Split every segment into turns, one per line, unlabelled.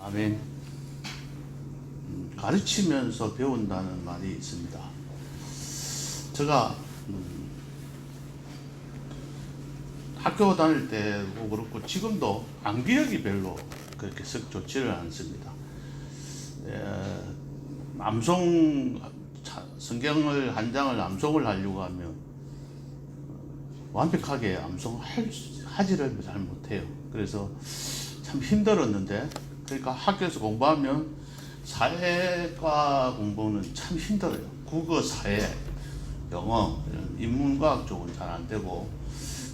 아멘. 가르치면서 배운다는 말이 있습니다. 제가 학교 다닐 때도 그렇고 지금도 암기력이 별로 그렇게 썩 좋지를 않습니다. 성경을 한 장을 암송을 하려고 하면 완벽하게 암송하지를 잘 못해요. 그래서 참 힘들었는데, 그러니까 학교에서 공부하면 사회과 공부는 참 힘들어요. 국어, 사회, 영어, 인문과학 쪽은 잘 안 되고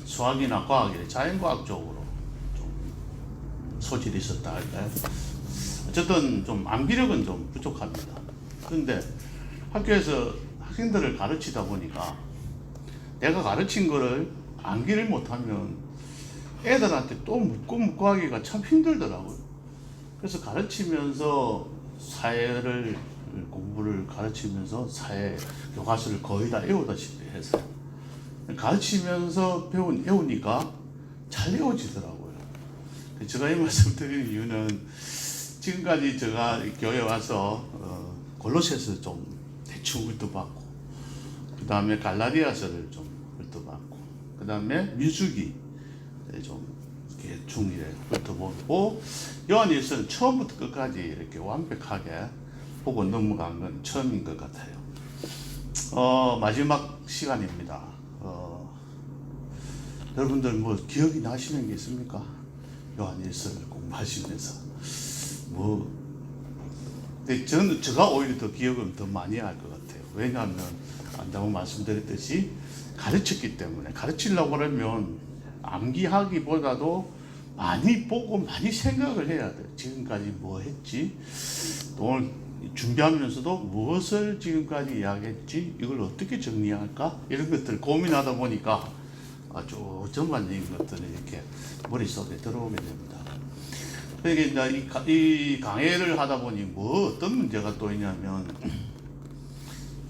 수학이나 과학, 자연과학 쪽으로 좀 소질이 있었다 할까요? 어쨌든 좀 암기력은 좀 부족합니다. 그런데 학교에서 학생들을 가르치다 보니까 내가 가르친 거를 암기를 못하면 애들한테 또 묻고 하기가 참 힘들더라고요. 그래서 가르치면서 공부를 가르치면서 사회 교과서를 거의 다 외우다시피 해서 가르치면서 외우니까 잘 외워지더라고요. 제가 이 말씀 드리는 이유는 지금까지 제가 교회 와서 골로새서 좀 대충 훑어봤고, 그 다음에 갈라디아서를 좀 훑어봤고, 그 다음에 민수기 좀 대충 이렇게 훑어보고, 요한일서는 처음부터 끝까지 이렇게 완벽하게 보고 넘어간 건 처음인 것 같아요. 마지막 시간입니다. 여러분들 뭐 기억이 나시는 게 있습니까? 요한일서를 공부하시면서 근데 제가 오히려 더 기억은 더 많이 할 것 같아요. 왜냐하면 안다고 말씀드렸듯이 가르쳤기 때문에, 가르치려고 하면 암기하기보다도 많이 보고 많이 생각을 해야 돼요. 지금까지 뭐 했지? 오늘 준비하면서도 무엇을 지금까지 이야기했지? 이걸 어떻게 정리할까? 이런 것들을 고민하다 보니까 아주 전반적인 것들이 이렇게 머릿속에 들어오게 됩니다. 그러니까 이 강의를 하다 보니 어떤 문제가 또 있냐면,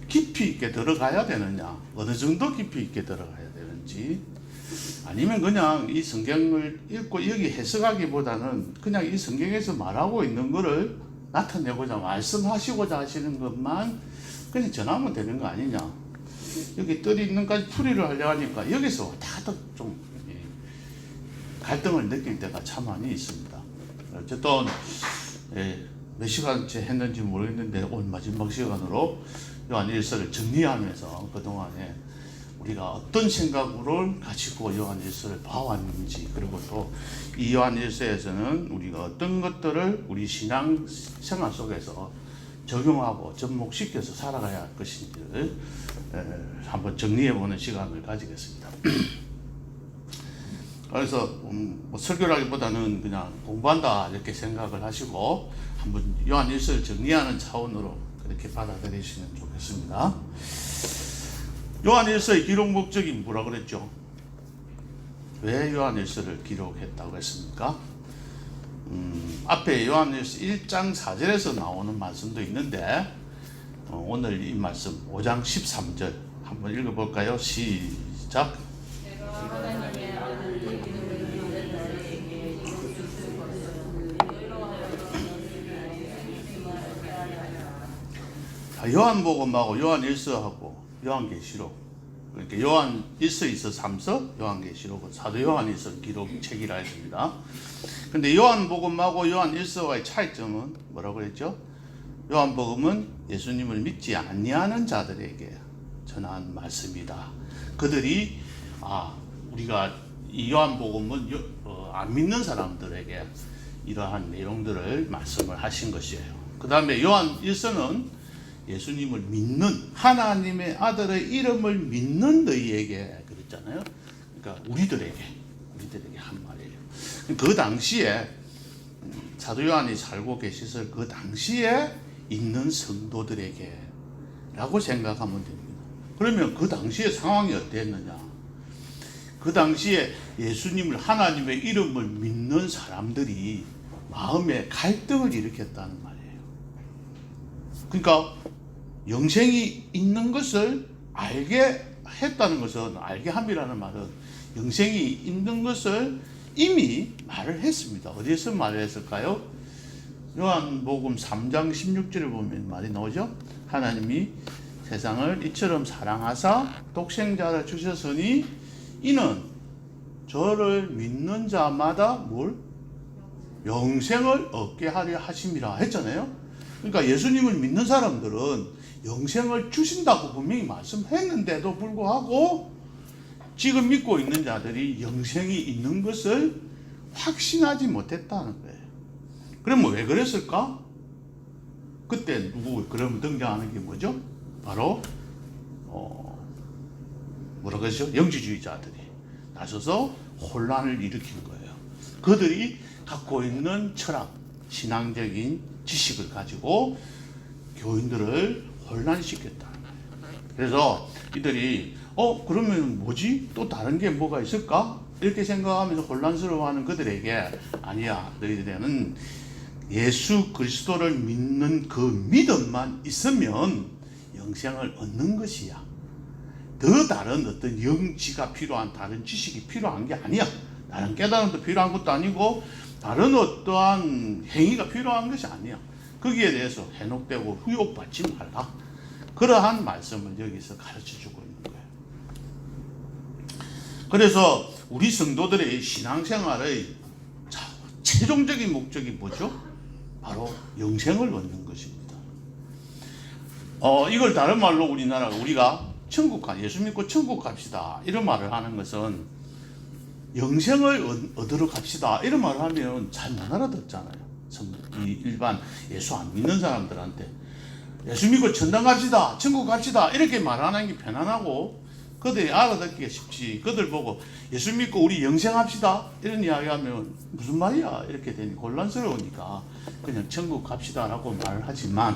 깊이 있게 들어가야 되느냐, 어느 정도 깊이 있게 들어가야 되는지, 아니면 그냥 이 성경을 읽고 여기 해석하기보다는 그냥 이 성경에서 말하고 있는 거를 나타내고자 말씀하시고자 하시는 것만 그냥 전하면 되는 거 아니냐. 여기 뜰 있는 까지 풀이를 하려고 하니까 여기서 다 좀 갈등을 느낄 때가 참 많이 있습니다. 어쨌든 몇 시간째 했는지 모르겠는데 오늘 마지막 시간으로 요한일서를 정리하면서 그동안에 우리가 어떤 생각을 가지고 요한일서를 봐왔는지, 그리고 또 이 요한일서에서는 우리가 어떤 것들을 우리 신앙 생활 속에서 적용하고 접목시켜서 살아가야 할 것인지를 한번 정리해보는 시간을 가지겠습니다. 그래서 뭐 설교라기보다는 그냥 공부한다 이렇게 생각을 하시고 한번 요한일서를 정리하는 차원으로 그렇게 받아들이시면 좋겠습니다. 요한일서의 기록 목적이 뭐라 그랬죠? 왜 요한일서를 기록했다고 했습니까? 앞에 요한일서 1장 4절에서 나오는 말씀도 있는데, 오늘 이 말씀 5장 13절 한번 읽어볼까요? 시작. 요한복음하고 요한일서하고 요한계시록, 그러니까 요한일서, 2서, 3서, 요한계시록은 사도 요한일서 기록책이라 했습니다. 근데 요한복음하고 요한일서와의 차이점은 뭐라고 했죠? 요한복음은 예수님을 믿지 아니하는 자들에게 전한 말씀이다. 그들이 우리가 이 요한복음은 안 믿는 사람들에게 이러한 내용들을 말씀을 하신 것이에요. 그 다음에 요한일서는 예수님을 믿는, 하나님의 아들의 이름을 믿는 너희에게 그랬잖아요. 그러니까 우리들에게 한 말이에요. 그 당시에 사도 요한이 살고 계셨을 그 당시에 있는 성도들에게 라고 생각하면 됩니다. 그러면 그 당시의 상황이 어땠느냐? 그 당시에 예수님을, 하나님의 이름을 믿는 사람들이 마음에 갈등을 일으켰다는 말이에요. 그러니까 영생이 있는 것을 알게 했다는 것은, 알게 함이라는 말은 영생이 있는 것을 이미 말을 했습니다. 어디에서 말을 했을까요? 요한복음 3장 16절을 보면 말이 나오죠. 하나님이 세상을 이처럼 사랑하사 독생자를 주셨으니 이는 저를 믿는 자마다 뭘? 영생을 얻게 하려 하심이라 했잖아요. 그러니까 예수님을 믿는 사람들은 영생을 주신다고 분명히 말씀했는데도 불구하고 지금 믿고 있는 자들이 영생이 있는 것을 확신하지 못했다는 거예요. 그러면 왜 그랬을까? 그때 그러면 등장하는 게 뭐죠? 바로 뭐라 그러죠? 영지주의자들이 나서서 혼란을 일으킨 거예요. 그들이 갖고 있는 철학, 신앙적인 지식을 가지고 교인들을 혼란시켰다는 거예요. 그래서 이들이 그러면 뭐지? 또 다른 게 뭐가 있을까? 이렇게 생각하면서 혼란스러워하는 그들에게 아니야, 너희들은 예수 그리스도를 믿는 그 믿음만 있으면 영생을 얻는 것이야. 더 다른 어떤 영지가 필요한 다른 지식이 필요한 게 아니야. 다른 깨달음도 필요한 것도 아니고 다른 어떠한 행위가 필요한 것이 아니야. 거기에 대해서 해놓되고 후욕받지 말라. 그러한 말씀을 여기서 가르쳐주고 있는 거예요. 그래서 우리 성도들의 신앙생활의 최종적인 목적이 뭐죠? 바로 영생을 얻는 것입니다. 이걸 다른 말로 우리가 예수 믿고 천국 갑시다 이런 말을 하는 것은 영생을 얻으러 갑시다 이런 말을 하면 잘 못 알아듣잖아요. 일반 예수 안 믿는 사람들한테 예수 믿고 천당 갑시다, 천국 갑시다 이렇게 말하는 게 편안하고 그들이 알아듣기가 쉽지. 그들 보고 예수 믿고 우리 영생합시다 이런 이야기하면 무슨 말이야 이렇게 되니 곤란스러우니까 그냥 천국 갑시다라고 말을 하지만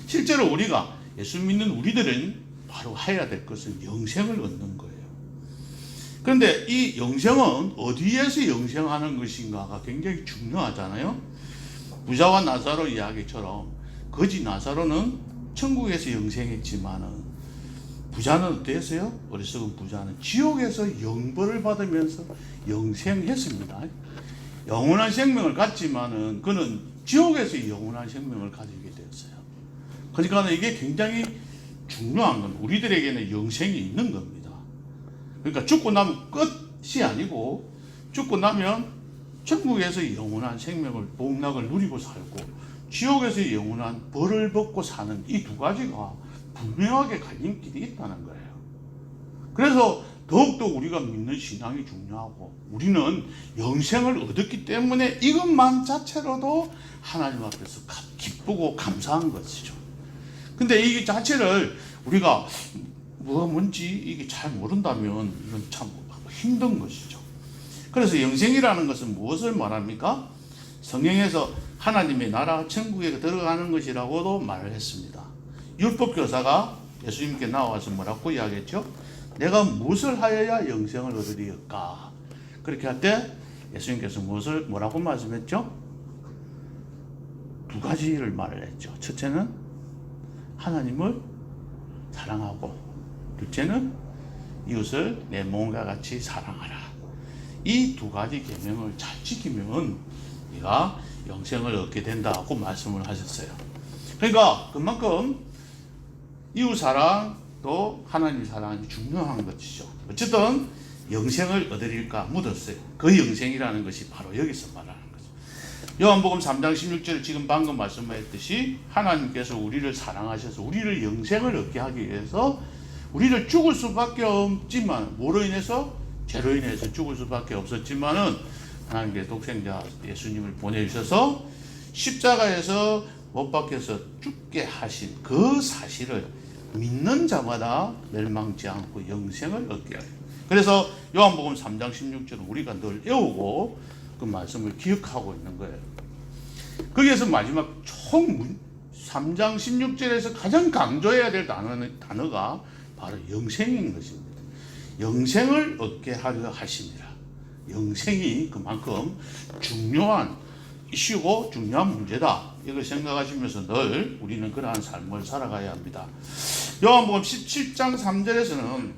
실제로 우리가 예수 믿는 우리들은 바로 해야 될 것은 영생을 얻는 거예요. 그런데 이 영생은 어디에서 영생하는 것인가가 굉장히 중요하잖아요. 부자와 나사로 이야기처럼 거지 나사로는 천국에서 영생했지만은 부자는 어땠어요? 어리석은 부자는 지옥에서 영벌을 받으면서 영생했습니다. 영원한 생명을 갖지만은 그는 지옥에서 영원한 생명을 가지게 되었어요. 그러니까 이게 굉장히 중요한 건 우리들에게는 영생이 있는 겁니다. 그러니까 죽고 나면 끝이 아니고 죽고 나면 천국에서 영원한 생명을 복락을 누리고 살고 지옥에서 영원한 벌을 받고 사는 이 두 가지가 분명하게 갈림길이 있다는 거예요. 그래서 더욱더 우리가 믿는 신앙이 중요하고 우리는 영생을 얻었기 때문에 이것만 자체로도 하나님 앞에서 기쁘고 감사한 것이죠. 근데 이 자체를 우리가 뭐가 뭔지 이게 잘 모른다면 이건 참 힘든 것이죠. 그래서 영생이라는 것은 무엇을 말합니까? 성경에서 하나님의 나라 천국에 들어가는 것이라고도 말을 했습니다. 율법교사가 예수님께 나와서 뭐라고 이야기했죠? 내가 무엇을 하여야 영생을 얻으리까? 그렇게 할 때 예수님께서 뭐라고 말씀했죠? 두 가지를 말을 했죠. 첫째는 하나님을 사랑하고 둘째는 이웃을 내 몸과 같이 사랑하라. 이 두 가지 계명을 잘 지키면 네가 영생을 얻게 된다고 말씀을 하셨어요. 그러니까 그만큼 이웃 사랑도 하나님 사랑이 중요한 것이죠. 어쨌든 영생을 얻으릴까 묻었어요. 그 영생이라는 것이 바로 여기서 말하는 거죠. 요한복음 3장 16절 지금 방금 말씀하셨듯이 하나님께서 우리를 사랑하셔서 우리를 영생을 얻게 하기 위해서 우리를 죽을 수밖에 없지만 뭐로 인해서? 죄로 인해서 죽을 수밖에 없었지만은 하나님께서 독생자 예수님을 보내주셔서 십자가에서 못 박혀서 죽게 하신 그 사실을 믿는 자마다 멸망치 않고 영생을 얻게 하요. 그래서 요한복음 3장 16절은 우리가 늘 외우고 그 말씀을 기억하고 있는 거예요. 거기에서 마지막 총 3장 16절에서 가장 강조해야 될 단어가 바로 영생인 것입니다. 영생을 얻게 하려 하심이라. 영생이 그만큼 중요한 이슈고 중요한 문제다. 이걸 생각하시면서 늘 우리는 그러한 삶을 살아가야 합니다. 요한복음 17장 3절에서는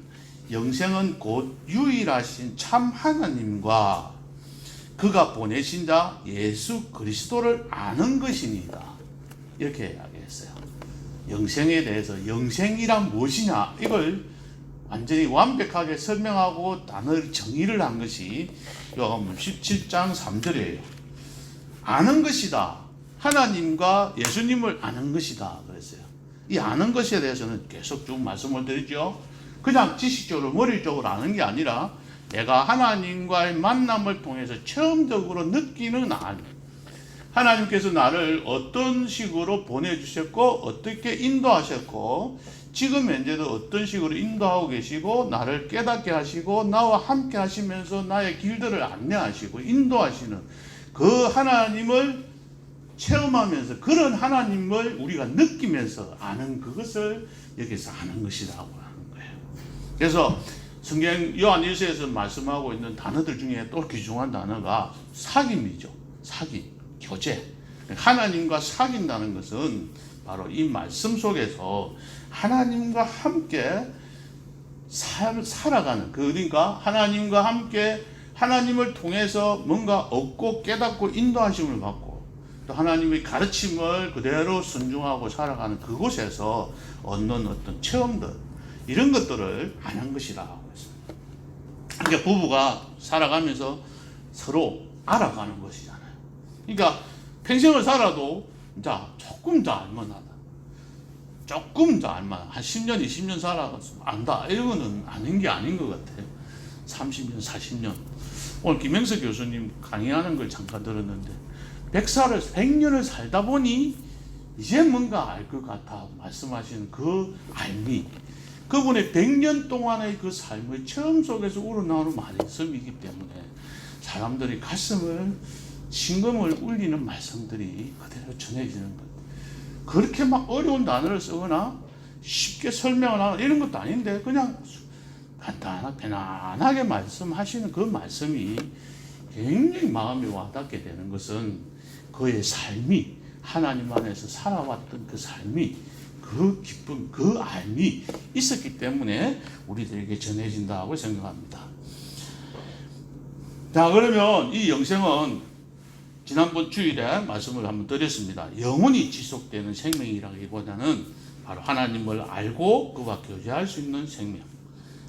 영생은 곧 유일하신 참 하나님과 그가 보내신 자 예수 그리스도를 아는 것이니이다. 이렇게 이야기했어요. 영생에 대해서 영생이란 무엇이냐 이걸 완전히 완벽하게 설명하고 단어를 정의를 한 것이 요한복음 17장 3절이에요. 아는 것이다. 하나님과 예수님을 아는 것이다. 그랬어요. 이 아는 것에 대해서는 계속 쭉 말씀을 드리죠. 그냥 지식적으로 머리적으로 아는 게 아니라 내가 하나님과의 만남을 통해서 체험적으로 느끼는 안. 하나님께서 나를 어떤 식으로 보내주셨고 어떻게 인도하셨고 지금 현재도 어떤 식으로 인도하고 계시고 나를 깨닫게 하시고 나와 함께 하시면서 나의 길들을 안내하시고 인도하시는 그 하나님을 체험하면서 그런 하나님을 우리가 느끼면서 아는 그것을 여기서 아는 것이라고 하는 거예요. 그래서 성경 요한 1서에서 말씀하고 있는 단어들 중에 또 귀중한 단어가 사귐이죠. 사귐, 교제. 하나님과 사귄다는 것은 바로 이 말씀 속에서 하나님과 함께 살아가는, 그러니까 하나님과 함께 하나님을 통해서 뭔가 얻고 깨닫고 인도하심을 받고 또 하나님의 가르침을 그대로 순종하고 살아가는 그곳에서 얻는 어떤 체험들, 이런 것들을 아는 것이라고 했습니다. 그러니까 부부가 살아가면서 서로 알아가는 것이잖아요. 그러니까 평생을 살아도 자 조금 더 알만하다. 조금 더 알만, 한 10년, 20년 살아가서 안다. 이런 거는 아는 게 아닌 것 같아요. 30년, 40년. 오늘 김영석 교수님 강의하는 걸 잠깐 들었는데 100년을 살다 보니 이제 뭔가 알 것 같아 말씀하시는 그 알미, 그분의 100년 동안의 그 삶의 체험 속에서 우러나오는 말씀이기 때문에 사람들이 가슴을 심금을 울리는 말씀들이 그대로 전해지는 것. 그렇게 막 어려운 단어를 쓰거나 쉽게 설명을 하거나 이런 것도 아닌데 그냥 간단하게 편안하게 말씀하시는 그 말씀이 굉장히 마음이 와닿게 되는 것은 그의 삶이 하나님 안에서 살아왔던 그 삶이 그 기쁨, 그 알미 있었기 때문에 우리들에게 전해진다고 생각합니다. 자, 그러면 이 영생은 지난번 주일에 말씀을 한번 드렸습니다. 영원히 지속되는 생명이라기보다는 바로 하나님을 알고 그와 교제할 수 있는 생명,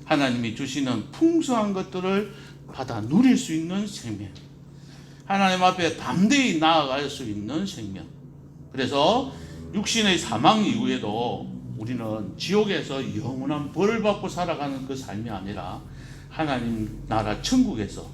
하나님이 주시는 풍성한 것들을 받아 누릴 수 있는 생명, 하나님 앞에 담대히 나아갈 수 있는 생명. 그래서 육신의 사망 이후에도 우리는 지옥에서 영원한 벌을 받고 살아가는 그 삶이 아니라 하나님 나라 천국에서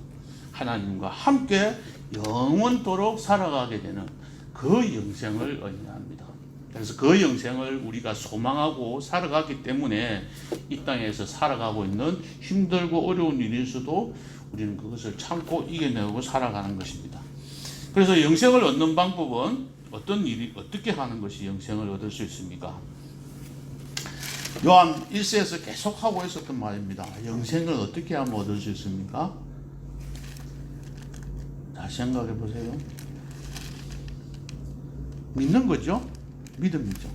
하나님과 함께 영원토록 살아가게 되는 그 영생을 의미합니다. 그래서 그 영생을 우리가 소망하고 살아가기 때문에 이 땅에서 살아가고 있는 힘들고 어려운 일일수도 우리는 그것을 참고 이겨내고 살아가는 것입니다. 그래서 영생을 얻는 방법은 어떻게 하는 것이 영생을 얻을 수 있습니까? 요한 1세에서 계속 하고 있었던 말입니다. 영생을 어떻게 하면 얻을 수 있습니까? 다시 생각해 보세요. 믿는 거죠? 믿음이죠.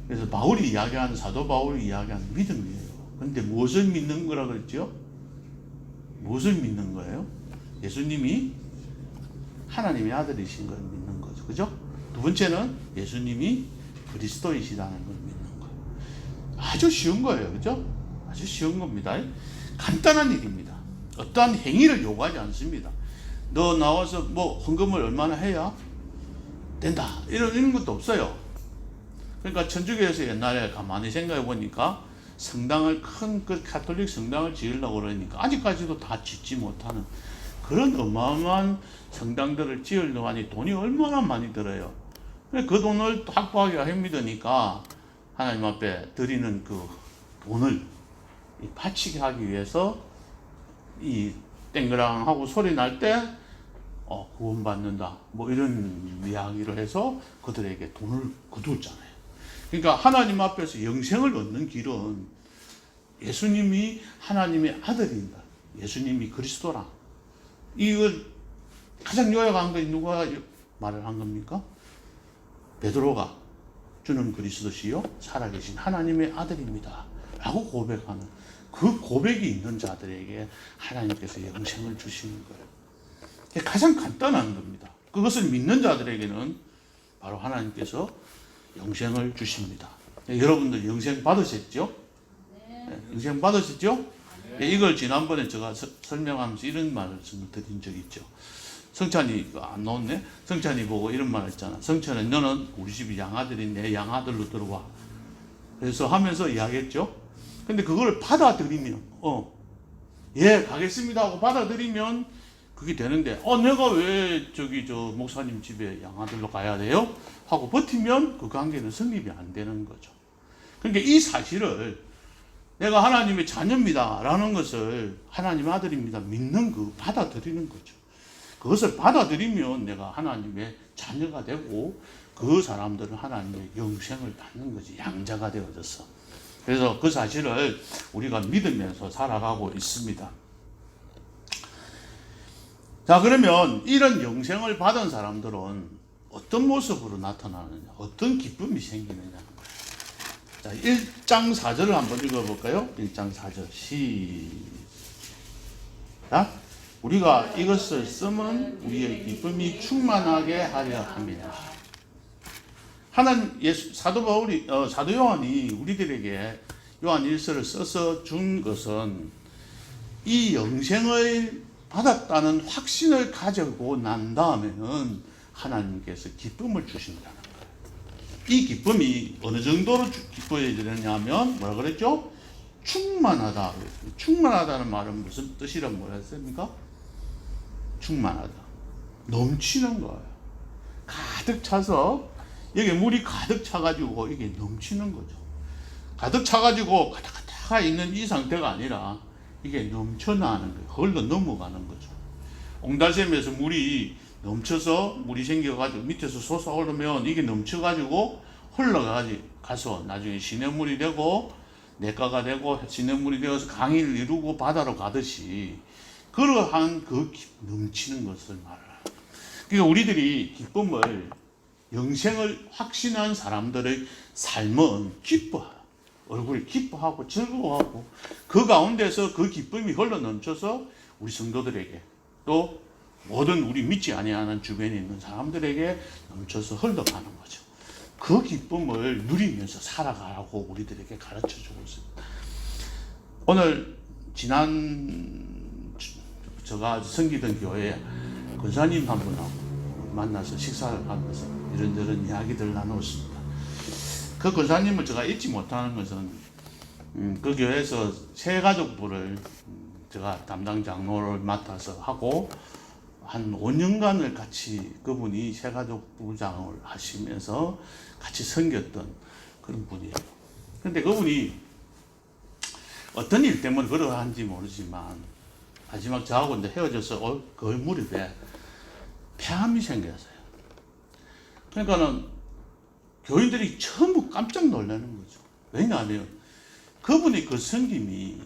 그래서 바울이 이야기하는, 사도 바울이 이야기하는 믿음이에요. 그런데 무엇을 믿는 거라 그랬죠? 무엇을 믿는 거예요? 예수님이 하나님의 아들이신 걸 믿는 거죠. 그죠? 두 번째는 예수님이 그리스도이시다는 걸 믿는 거예요. 아주 쉬운 거예요. 그죠? 아주 쉬운 겁니다. 간단한 일입니다. 어떠한 행위를 요구하지 않습니다. 너 나와서 뭐 헌금을 얼마나 해야 된다. 이런 것도 없어요. 그러니까 천주교에서 옛날에 가만히 생각해 보니까 성당을 큰 그 가톨릭 성당을 지으려고 그러니까 아직까지도 다 짓지 못하는 그런 어마어마한 성당들을 지으려고 하니 돈이 얼마나 많이 들어요. 그 돈을 확보하기가 힘드니까 하나님 앞에 드리는 그 돈을 바치게 하기 위해서 이 땡그랑하고 소리 날 때 구원받는다 뭐 이런 이야기를 해서 그들에게 돈을 거두었잖아요. 그러니까 하나님 앞에서 영생을 얻는 길은 예수님이 하나님의 아들입니다. 예수님이 그리스도라. 이걸 가장 요약한 것이 누가 말을 한 겁니까? 베드로가 주는 그리스도시요 살아계신 하나님의 아들입니다 라고 고백하는 그 고백이 있는 자들에게 하나님께서 영생을 주시는 거예요. 가장 간단한 겁니다. 그것을 믿는 자들에게는 바로 하나님께서 영생을 주십니다. 여러분들 영생 받으셨죠? 영생 받으셨죠? 이걸 지난번에 제가 설명하면서 이런 말씀을 드린 적이 있죠. 성찬이 안 나왔네. 성찬이 보고 이런 말 했잖아. 성찬은 너는 우리 집 양아들이 내 양아들로 들어와. 그래서 하면서 이야기했죠. 근데 그걸 받아들이면 예 가겠습니다 하고 받아들이면 그게 되는데 내가 왜 저기 저 목사님 집에 양아들로 가야 돼요? 하고 버티면 그 관계는 성립이 안 되는 거죠. 그러니까 이 사실을 내가 하나님의 자녀입니다 라는 것을 하나님 아들입니다 믿는 그 받아들이는 거죠. 그것을 받아들이면 내가 하나님의 자녀가 되고 그 사람들은 하나님의 영생을 받는 거지. 양자가 되어져서. 그래서 그 사실을 우리가 믿으면서 살아가고 있습니다. 자, 그러면 이런 영생을 받은 사람들은 어떤 모습으로 나타나느냐, 어떤 기쁨이 생기느냐는 거예요. 자, 1장 4절을 한번 읽어볼까요? 1장 4절 시작. 우리가 이것을 쓰면 우리의 기쁨이 충만하게 하려 함이라. 하나님 사도 바울이 사도 요한이 우리들에게 요한 1서를 써서 준 것은 이 영생을 받았다는 확신을 가지고 난 다음에는 하나님께서 기쁨을 주신다는 거예요. 이 기쁨이 어느 정도로 기뻐야 되느냐면 뭐라 그랬죠? 충만하다. 충만하다는 말은 무슨 뜻이란 뭐라 했습니까? 충만하다. 넘치는 거예요. 가득 차서 여기 물이 가득 차가지고 이게 넘치는 거죠. 가득 차가지고 가득가득 있는 이 상태가 아니라 이게 넘쳐나는 거예요. 흘러 넘어가는 거죠. 옹달샘에서 물이 넘쳐서 물이 생겨가지고 밑에서 솟아오르면 이게 넘쳐가지고 흘러가서 나중에 시냇물이 되고 냇가가 되고 시냇물이 되어서 강을 이루고 바다로 가듯이 그러한 그 넘치는 것을 말해요. 그러니까 우리들이 기쁨을 영생을 확신한 사람들의 삶은 기뻐해요. 얼굴이 기뻐하고 즐거워하고 그 가운데서 그 기쁨이 흘러넘쳐서 우리 성도들에게 또 모든 우리 믿지 아니하는 주변에 있는 사람들에게 넘쳐서 흘러가는 거죠. 그 기쁨을 누리면서 살아가라고 우리들에게 가르쳐주고 있습니다. 오늘 제가 섬기던 교회에 권사님 한 분하고 만나서 식사를 하면서 이런저런 이야기들을 나누었습니다. 그 권사님을 제가 잊지 못하는 것은 그 교회에서 새가족부를 제가 담당 장로를 맡아서 하고 한 5년간을 같이 그분이 새가족부장을 하시면서 같이 섬겼던 그런 분이에요. 근데 그분이 어떤 일 때문에 그러한지 모르지만 마지막 저하고 이제 헤어져서 그 무렵에 폐암이 생겼어요. 그러니까는 교인들이 전부 깜짝 놀라는 거죠. 왜냐하면 그분이 그 섬김이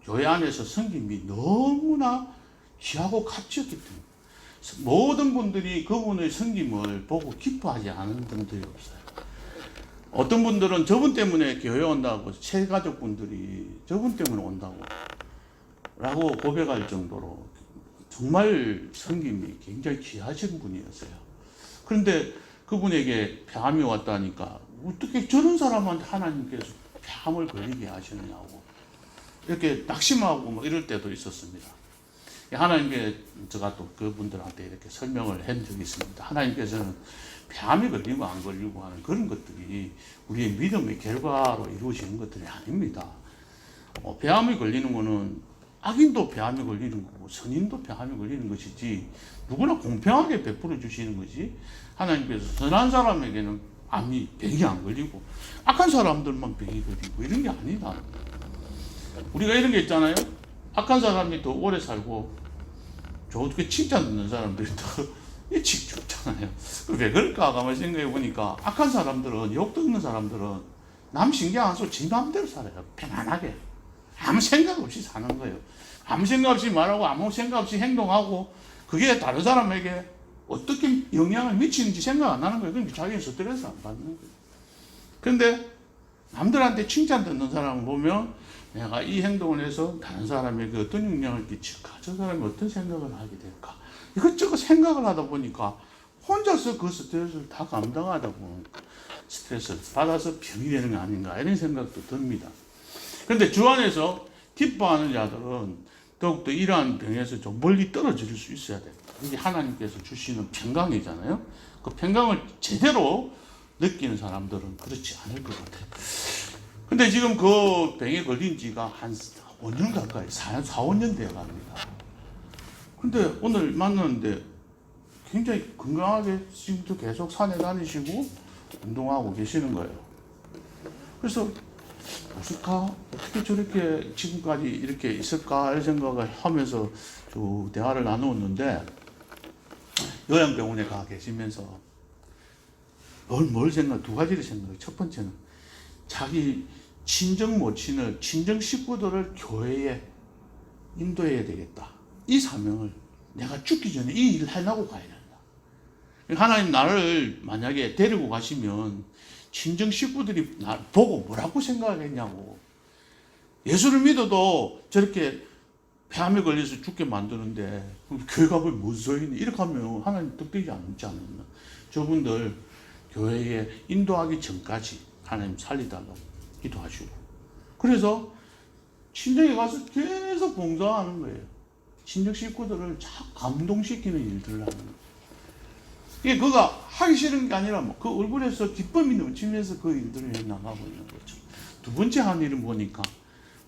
교회 안에서 섬김이 너무나 귀하고 가치였기 때문에 모든 분들이 그분의 섬김을 보고 기뻐하지 않은 분들이 없어요. 어떤 분들은 저분 때문에 교회 온다고, 새가족분들이 저분 때문에 온다고 라고 고백할 정도로 정말 섬김이 굉장히 귀하신 분이었어요. 그런데 그분에게 폐암이 왔다니까 어떻게 저런 사람한테 하나님께서 폐암을 걸리게 하시느냐고 이렇게 낙심하고 뭐 이럴 때도 있었습니다. 하나님께 제가 또 그분들한테 이렇게 설명을 한 적이 있습니다. 하나님께서는 폐암이 걸리고 안 걸리고 하는 그런 것들이 우리의 믿음의 결과로 이루어지는 것들이 아닙니다. 폐암이 걸리는 거는 악인도 폐암이 걸리는 거고 선인도 폐암이 걸리는 것이지 누구나 공평하게 베풀어 주시는 거지 하나님께서 선한 사람에게는 병이 안 걸리고 악한 사람들만 병이 걸리고 이런 게 아니다. 우리가 이런 게 있잖아요. 악한 사람이 더 오래 살고 좋게 칭찬 듣는 사람들이 더 일찍 죽잖아요. 왜 그럴까 가만히 생각해 보니까 악한 사람들은, 욕 듣는 사람들은 남 신경 안 쓰고 지 마음대로 살아요. 편안하게. 아무 생각 없이 사는 거예요. 아무 생각 없이 말하고 아무 생각 없이 행동하고 그게 다른 사람에게 어떻게 영향을 미치는지 생각 안 하는 거예요. 그러니까 자기는 스트레스 안 받는 거예요. 그런데 남들한테 칭찬 듣는 사람을 보면 내가 이 행동을 해서 다른 사람에게 어떤 영향을 끼칠까? 저 사람이 어떤 생각을 하게 될까? 이것저것 생각을 하다 보니까 혼자서 그 스트레스를 다 감당하다 보면 스트레스를 받아서 병이 되는 거 아닌가 이런 생각도 듭니다. 그런데 주 안에서 기뻐하는 자들은 더욱더 이러한 병에서 좀 멀리 떨어질 수 있어야 됩니다. 이게 하나님께서 주시는 평강이잖아요. 그 평강을 제대로 느끼는 사람들은 그렇지 않을 것 같아요. 근데 지금 그 병에 걸린 지가 한 5년 가까이, 4, 5년 돼 갑니다. 근데 오늘 만났는데 굉장히 건강하게 지금도 계속 산에 다니시고 운동하고 계시는 거예요. 그래서 무엇일까? 어떻게 저렇게 지금까지 이렇게 있을까? 이런 생각을 하면서 쭉 대화를 나누었는데 요양병원에 가 계시면서 뭘 생각, 두 가지를 생각해요. 첫 번째는 자기 친정 모친을, 친정 식구들을 교회에 인도해야 되겠다. 이 사명을 내가 죽기 전에 이 일을 해나고 가야 된다. 하나님 나를 만약에 데리고 가시면 친정 식구들이 나 보고 뭐라고 생각하겠냐고. 예수를 믿어도 저렇게 폐암에 걸려서 죽게 만드는데 교회 가면 뭔 소리니? 이렇게 하면 하나님 뜻되지 않지 않나. 저분들 교회에 인도하기 전까지 하나님 살리달라고 기도하시고, 그래서 친정에 가서 계속 봉사하는 거예요. 친정 식구들을 자꾸 감동시키는 일들을 하는 거예요. 이게 그가 하기 싫은 게 아니라 그 얼굴에서 기쁨이 넘치면서 그 일들을 해 나가고 있는 거죠. 두 번째 한 일은 보니까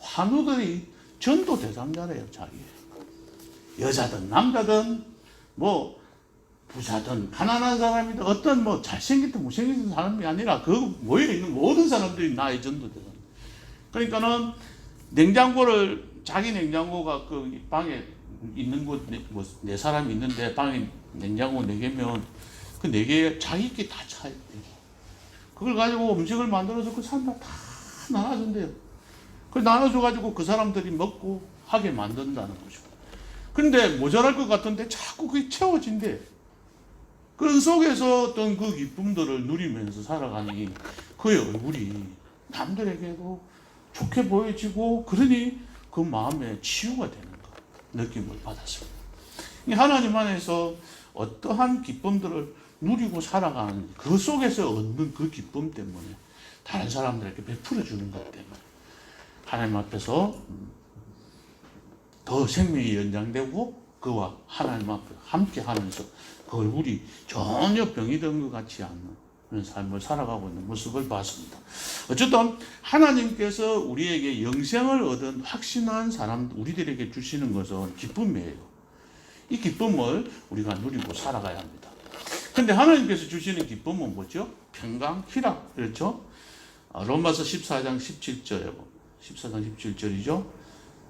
환우들이 전도 대상자래요. 자기 여자든 남자든 뭐 부자든 가난한 사람이든 어떤 뭐 잘생겼든 못생겼든 사람이 아니라 그 모여 있는 모든 사람들이 나의 전도 대상. 그러니까는 냉장고를, 자기 냉장고가 그 방에 있는 곳, 뭐 네 사람이 있는데 방에 냉장고 4개면 그 4개 자기끼리 다 차있대요. 그걸 가지고 음식을 만들어서 그 사람들 다 나눠준대요. 그걸 나눠줘가지고 그 사람들이 먹고 하게 만든다는 거죠. 근데 모자랄 것 같은데 자꾸 그게 채워진대. 그 속에서 어떤 그 기쁨들을 누리면서 살아가니 그의 얼굴이 남들에게도 좋게 보여지고, 그러니 그 마음에 치유가 되는 것 느낌을 받았습니다. 하나님 안에서 어떠한 기쁨들을 누리고 살아가는 그 속에서 얻는 그 기쁨 때문에 다른 사람들에게 베풀어 주는 것 때문에 하나님 앞에서 더 생명이 연장되고 그와 하나님 앞에 함께 하면서 그 얼굴이 전혀 병이 든 것 같지 않는 그런 삶을 살아가고 있는 모습을 봤습니다. 어쨌든 하나님께서 우리에게 영생을 얻은 확신한 사람, 우리들에게 주시는 것은 기쁨이에요. 이 기쁨을 우리가 누리고 살아가야 합니다. 근데 하나님께서 주시는 기쁨은 뭐죠? 평강, 희락, 그렇죠? 로마서 14장 17절에 14장 17절이죠.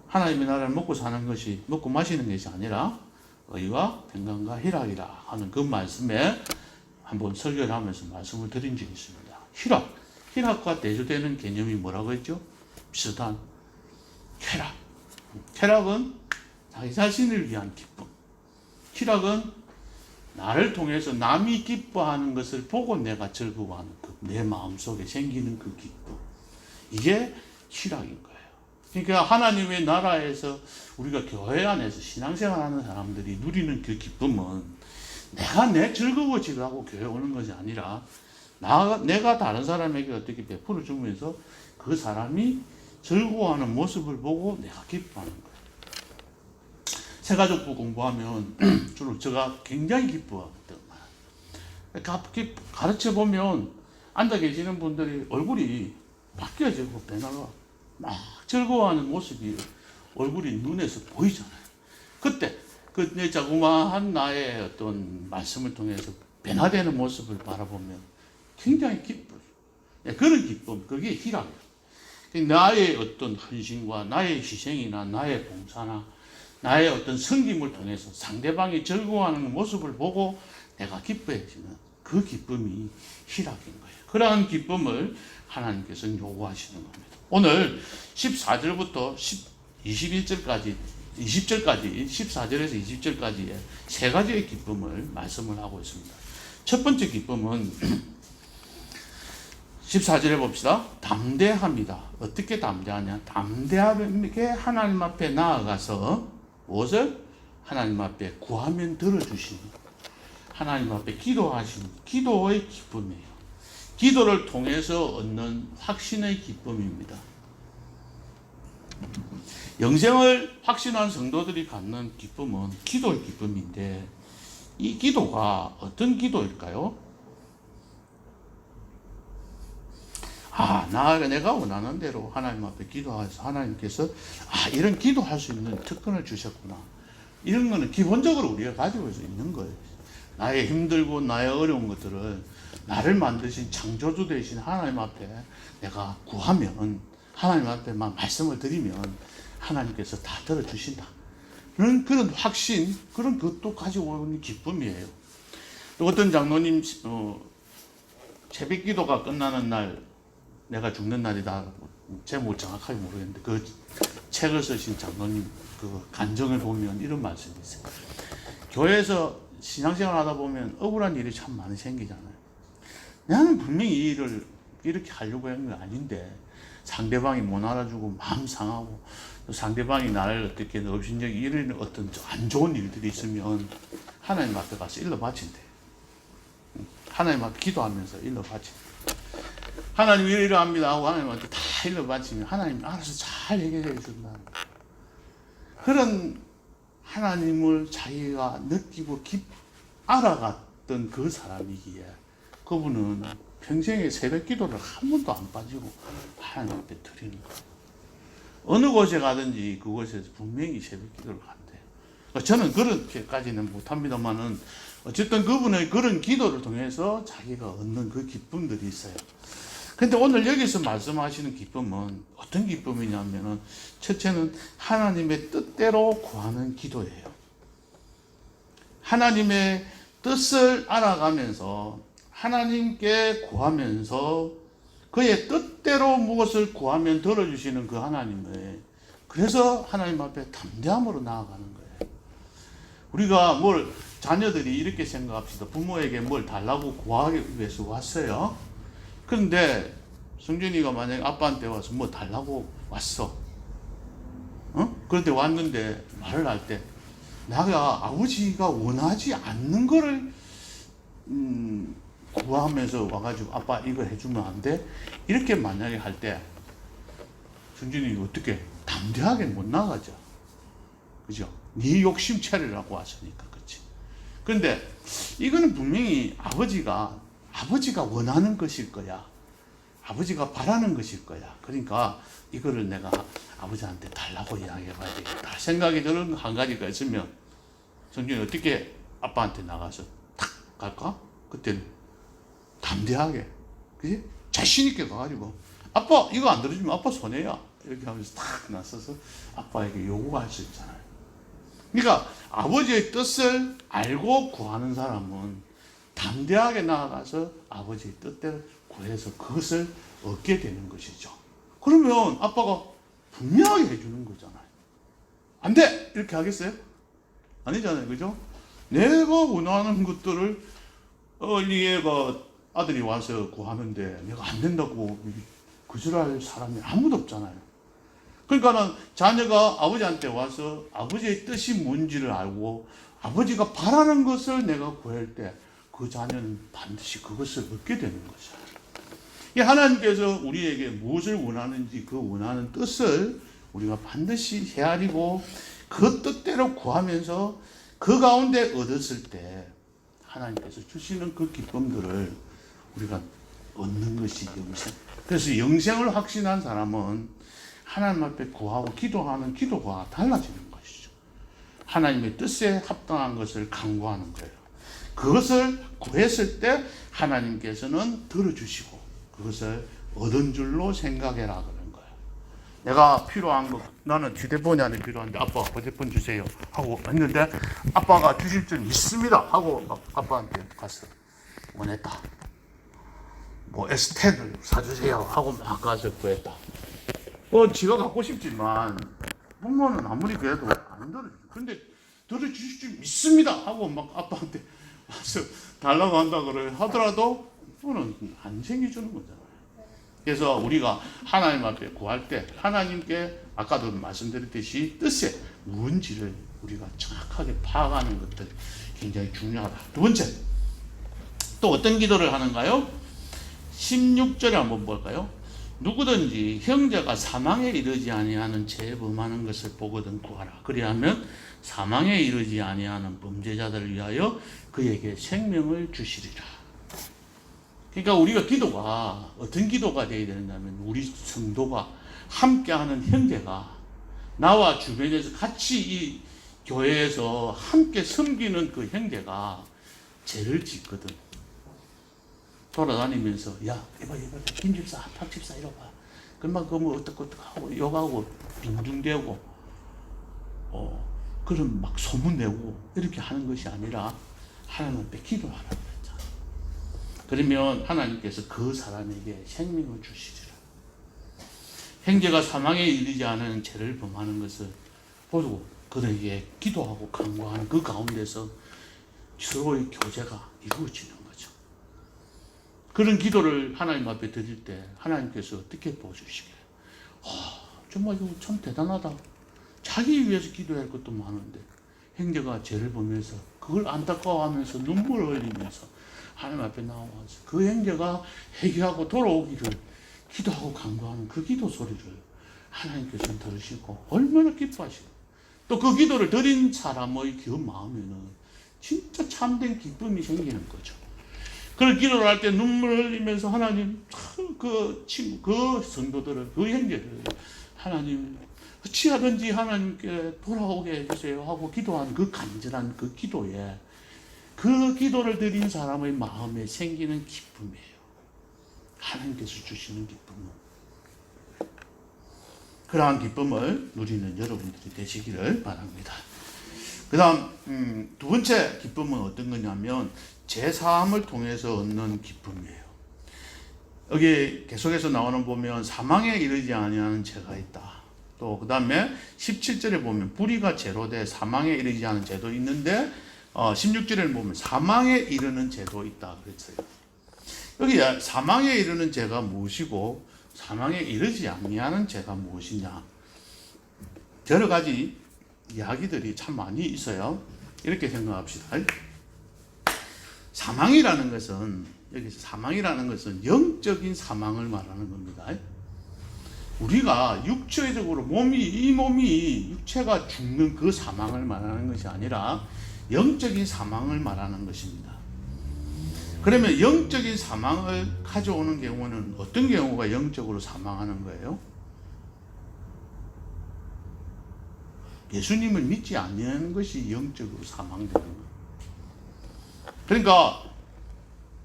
하나님의 나라를 먹고 사는 것이, 먹고 마시는 것이 아니라 의와 평강과 희락이라 하는 그 말씀에 한번 설교를 하면서 말씀을 드린 적이 있습니다. 희락과 대조되는 개념이 뭐라고 했죠? 비슷한 쾌락. 쾌락은 자기 자신을 위한 기쁨. 희락은 나를 통해서 남이 기뻐하는 것을 보고 내가 즐거워하는 내 마음속에 생기는 그 기쁨. 이게 희락인 거예요. 그러니까 하나님의 나라에서 우리가 교회 안에서 신앙생활하는 사람들이 누리는 그 기쁨은 내가 즐거워지려고 교회 오는 것이 아니라 내가 다른 사람에게 어떻게 베풀어 주면서 그 사람이 즐거워하는 모습을 보고 내가 기뻐하는 거예요. 새가족부 공부하면 주로 제가 굉장히 기뻐하거든요. 가르쳐 보면 앉아 계시는 분들이 얼굴이 바뀌어지고 변화가 막 즐거워하는 모습이 얼굴이 눈에서 보이잖아요. 그때 그 내 자그마한 나의 어떤 말씀을 통해서 변화되는 모습을 바라보면 굉장히 기뻐요. 그런 기쁨, 그게 희락이에요. 나의 어떤 헌신과 나의 희생이나 나의 봉사나 나의 어떤 섬김을 통해서 상대방이 즐거워하는 모습을 보고 내가 기뻐해지는 그 기쁨이 희락인 거예요. 그러한 기쁨을 하나님께서는 요구하시는 겁니다. 오늘 14절부터 21절까지 20절까지 14절에서 20절까지의 세 가지의 기쁨을 말씀을 하고 있습니다. 첫 번째 기쁨은 14절에 봅시다. 담대합니다. 어떻게 담대하냐? 담대하게 하나님 앞에 나아가서 무엇을? 하나님 앞에 구하면 들어주시는, 하나님 앞에 기도하시는 기도의 기쁨이에요. 기도를 통해서 얻는 확신의 기쁨입니다. 영생을 확신한 성도들이 갖는 기쁨은 기도의 기쁨인데, 이 기도가 어떤 기도일까요? 내가 원하는 대로 하나님 앞에 기도해서 하나님께서 이런 기도할 수 있는 특권을 주셨구나. 이런 거는 기본적으로 우리가 가지고 있는 거예요. 나의 힘들고 나의 어려운 것들을 나를 만드신 창조주 되신 하나님 앞에 내가 구하면, 하나님 앞에만 말씀을 드리면 하나님께서 다 들어주신다. 그런 확신, 그런 것도 가지고 오는 기쁨이에요. 또 어떤 장로님 새벽 기도가 끝나는 날, 내가 죽는 날이다, 제목을 정확하게 모르겠는데 그 책을 쓰신 장로님 그 간증을 보면 이런 말씀이 있어요. 교회에서 신앙생활 하다 보면 억울한 일이 참 많이 생기잖아요. 나는 분명히 이 일을 이렇게 하려고 한 게 아닌데 상대방이 못 알아주고 마음 상하고, 또 상대방이 나를 어떻게 업신여기 이런 어떤 안 좋은 일들이 있으면 하나님 앞에 가서 일러 바친대. 하나님 앞에 기도하면서 일러 바친대. 하나님 이러합니다 하고 하나님한테 다 일러 바치면 하나님이 알아서 잘 해결해 준다. 그런 하나님을 자기가 느끼고 알아갔던 그 사람이기에 그분은 평생에 새벽 기도를 한 번도 안 빠지고 하나님 앞에 드리는 거예요. 어느 곳에 가든지 그곳에서 분명히 새벽 기도를 한대요. 저는 그렇게까지는 못합니다만은 어쨌든 그분의 그런 기도를 통해서 자기가 얻는 그 기쁨들이 있어요. 근데 오늘 여기서 말씀하시는 기쁨은 어떤 기쁨이냐면은, 첫째는 하나님의 뜻대로 구하는 기도예요. 하나님의 뜻을 알아가면서 하나님께 구하면서 그의 뜻대로 무엇을 구하면 들어주시는 그 하나님의, 그래서 하나님 앞에 담대함으로 나아가는 거예요. 우리가 자녀들이 이렇게 생각합시다. 부모에게 뭘 달라고 구하기 위해서 왔어요. 그런데 성준이가 만약에 아빠한테 와서 뭐 달라고 왔어. 그런데 왔는데 말을 할 때 내가 아버지가 원하지 않는 거를 구하면서 와가지고 아빠 이거 해주면 안 돼? 이렇게 만약에 할 때 성준이 어떻게 담대하게 못 나가죠. 그죠? 네 욕심 차리라고 왔으니까. 그렇지. 그런데 이거는 분명히 아버지가 원하는 것일 거야. 아버지가 바라는 것일 거야. 그러니까 이거를 내가 아버지한테 달라고 이야기해봐야 되겠다 생각이 드는 한 가지가 있으면 성준이 어떻게 아빠한테 나가서 탁 갈까? 그때는 담대하게, 그지? 자신있게 가가지고 아빠 이거 안 들어주면 아빠 손해야. 이렇게 하면서 탁 나서서 아빠에게 요구할 수 있잖아요. 그러니까 아버지의 뜻을 알고 구하는 사람은 담대하게 나아가서 아버지의 뜻대로 구해서 그것을 얻게 되는 것이죠. 그러면 아빠가 분명하게 해주는 거잖아요. 안 돼! 이렇게 하겠어요? 아니잖아요. 그죠? 내가 원하는 것들을 얘가 아들이 와서 구하는데 내가 안 된다고 거절할 사람이 아무도 없잖아요. 그러니까는 자녀가 아버지한테 와서 아버지의 뜻이 뭔지를 알고 아버지가 바라는 것을 내가 구할 때 그 자녀는 반드시 그것을 얻게 되는 거죠. 하나님께서 우리에게 무엇을 원하는지 그 원하는 뜻을 우리가 반드시 헤아리고 그 뜻대로 구하면서 그 가운데 얻었을 때 하나님께서 주시는 그 기쁨들을 우리가 얻는 것이 영생. 그래서 영생을 확신한 사람은 하나님 앞에 구하고 기도하는 기도가 달라지는 것이죠. 하나님의 뜻에 합당한 것을 간구하는 거예요. 그것을 구했을 때 하나님께서는 들어주시고 그것을 얻은 줄로 생각해라 그런 거예요. 내가 필요한 거, 나는 휴대폰이 아니라 필요한데 아빠 휴대폰 주세요 하고 했는데 아빠가 주실 줄 믿습니다 하고 아빠한테 가서 원했다. 뭐 S10을 사주세요 하고 막 가서 구했다. 지가 갖고 싶지만 부모는 아무리 그래도 안 들어주죠. 근데 들어주실 줄 믿습니다 하고 막 아빠한테 와서 달라고 한다 그래 하더라도 부모는 안 챙겨주는 거잖아요. 그래서 우리가 하나님 앞에 구할 때 하나님께 아까도 말씀드렸듯이 뜻에 뭔지를 우리가 정확하게 파악하는 것들 굉장히 중요하다. 두 번째, 또 어떤 기도를 하는가요? 16절에 한번 볼까요? 누구든지 형제가 사망에 이르지 아니하는 죄 범하는 것을 보거든 구하라. 그리하면 사망에 이르지 아니하는 범죄자들을 위하여 그에게 생명을 주시리라. 그러니까 우리가 기도가 어떤 기도가 되어야 되냐면, 우리 성도가 함께하는 형제가 나와 주변에서 같이 이 교회에서 함께 섬기는 그 형제가 죄를 짓거든. 돌아다니면서 야 이봐 김 집사 박 집사 이러봐, 그만 그뭐 어떻고 하고 욕하고 빈둥대고 그런 막 소문내고 이렇게 하는 것이 아니라 하나님 앞에 기도하라고 했잖아. 그러면 하나님께서 그 사람에게 생명을 주시리라. 형제가 사망에 이르지 않은 죄를 범하는 것을 보고 그들에게 기도하고 간구하는 그 가운데서 서로의 교제가 이루어지는 거죠. 그런 기도를 하나님 앞에 드릴 때 하나님께서 어떻게 보여주시게? 정말 이거 참 대단하다. 자기 위해서 기도할 것도 많은데 형제가 죄를 보면서 그걸 안타까워하면서 눈물을 흘리면서 하나님 앞에 나와서 그 형제가 회개하고 돌아오기를 기도하고 간구하는 그 기도 소리를 하나님께서 들으시고 얼마나 기뻐하시고, 또 그 기도를 드린 사람의 그 마음에는 진짜 참된 기쁨이 생기는 거죠. 그걸 기도를 할 때 눈물을 흘리면서 하나님, 그 성도들을, 그 형제를 하나님 어찌하든지 하나님께 돌아오게 해주세요 하고 기도하는 그 간절한 그 기도에, 그 기도를 드린 사람의 마음에 생기는 기쁨이에요. 하나님께서 주시는 기쁨은. 그러한 기쁨을 누리는 여러분들이 되시기를 바랍니다. 그 다음 두 번째 기쁨은 어떤 거냐면 죄사함을 통해서 얻는 기쁨이에요. 여기 계속해서 나오는 보면 사망에 이르지 아니하는 죄가 있다. 또 그 다음에 17절에 보면 불의가 죄로 돼 사망에 이르지 않은 죄도 있는데 16절에 보면 사망에 이르는 죄도 있다 그랬어요. 여기 사망에 이르는 죄가 무엇이고 사망에 이르지 아니하는 죄가 무엇이냐, 여러 가지 이야기들이 참 많이 있어요. 이렇게 생각합시다. 사망이라는 것은, 여기서 사망이라는 것은 영적인 사망을 말하는 겁니다. 우리가 육체적으로 이 몸이 육체가 죽는 그 사망을 말하는 것이 아니라 영적인 사망을 말하는 것입니다. 그러면 영적인 사망을 가져오는 경우는 어떤 경우가 영적으로 사망하는 거예요? 예수님을 믿지 않는 것이 영적으로 사망되는 거예요. 그러니까